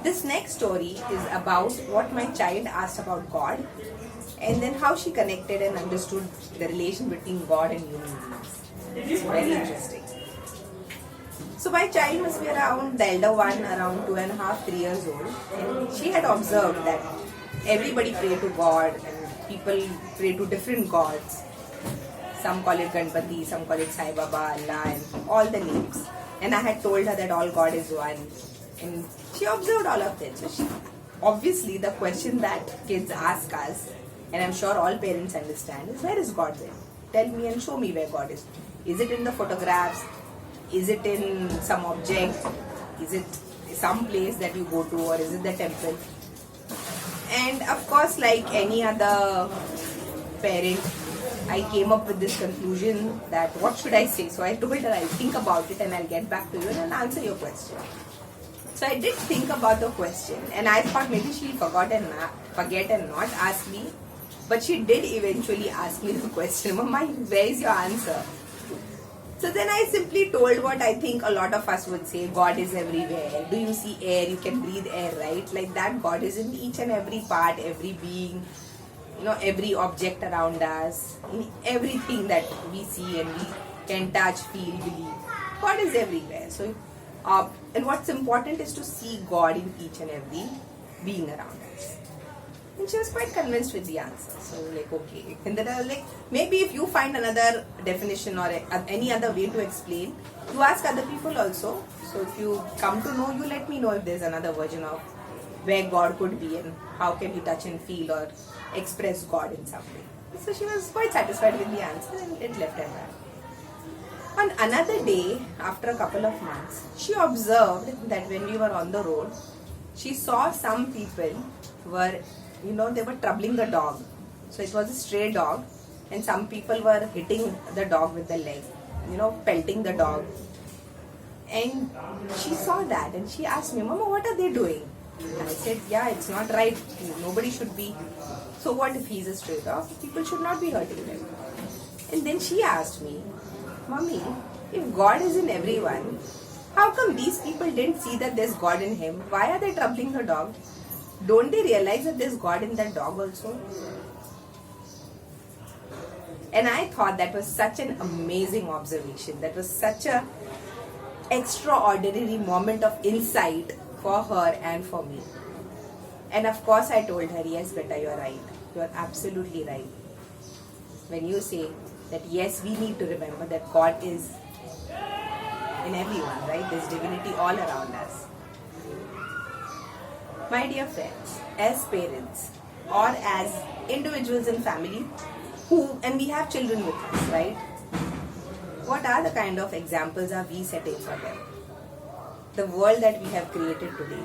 This next story is about what my child asked about God and then how she connected and understood the relation between God and human beings. It's very interesting. So my child must be around, the elder one, around 2.5, 3 years old, and she had observed that everybody pray to God and people pray to different gods. Some call it Ganpati, some call it Sai Baba, Allah, and all the names. And I had told her that all God is one. And she observed all of that. So obviously the question that kids ask us, and I'm sure all parents understand, is where is God there? Tell me and show me where God is. Is it in the photographs? Is it in some object? Is it some place that you go to, or is it the temple? And of course, like any other parent, I came up with this conclusion that what should I say? So I told her I'll think about it and I'll get back to you and I'll answer your question. So I did think about the question and I thought maybe she'll forget and not ask me. But she did eventually ask me the question, Mama, where is your answer? So then I simply told what I think a lot of us would say, God is everywhere. Do you see air? You can breathe air, right? Like that, God is in each and every part, every being, every object around us, in everything that we see and we can touch, feel, believe. God is everywhere. So, and what's important is to see God in each and every being around us. And she was quite convinced with the answer. So like, okay. And then I was like, maybe if you find another definition or any other way to explain, you ask other people also. So if you come to know, you let me know if there's another version of where God could be and how can you touch and feel or express God in some way. So she was quite satisfied with the answer and it left her there. On another day, after a couple of months, she observed that when we were on the road, she saw some people were, they were troubling the dog. So it was a stray dog and some people were hitting the dog with the leg, pelting the dog. And she saw that and she asked me, Mama, what are they doing? And I said, yeah, it's not right. Nobody should be. So what if he's a stray dog? People should not be hurting him. And then she asked me, Mommy, if God is in everyone, how come these people didn't see that there's God in him? Why are they troubling the dog? Don't they realize that there's God in that dog also? And I thought that was such an amazing observation. That was such an extraordinary moment of insight for her and for me. And of course I told her, yes, beta, you're right. You're absolutely right. When you say that yes, we need to remember that God is in everyone, right? There's divinity all around us. My dear friends, as parents or as individuals in family and we have children with us, right? What are the kind of examples are we setting for them? The world that we have created today.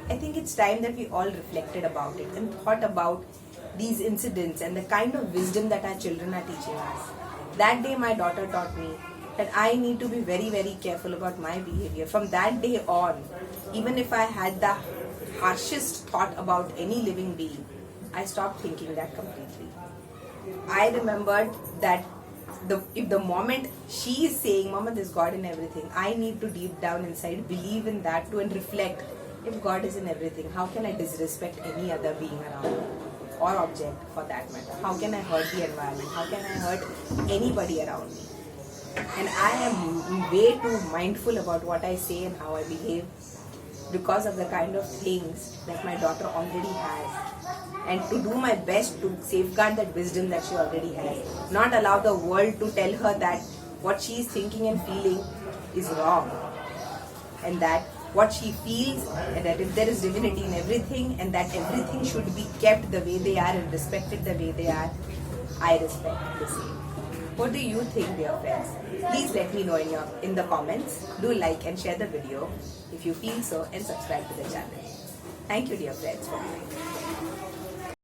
I think it's time that we all reflected about it and thought about these incidents and the kind of wisdom that our children are teaching us. That day my daughter taught me that I need to be very, very careful about my behavior. From that day on, even if I had the harshest thought about any living being, I stopped thinking that completely. I remembered that if the moment she is saying, Mama, there's God in everything, I need to deep down inside believe in that too and reflect, if God is in everything, how can I disrespect any other being around me or object for that matter? How can I hurt the environment? How can I hurt anybody around me? And I am way too mindful about what I say and how I behave because of the kind of things that my daughter already has. And to do my best to safeguard that wisdom that she already has. Not allow the world to tell her that what she is thinking and feeling is wrong. And that what she feels, and that if there is divinity in everything and that everything should be kept the way they are and respected the way they are, I respect the same. What do you think, dear friends? Please let me know in the comments. Do like and share the video if you feel so and subscribe to the channel. Thank you, dear friends, for watching.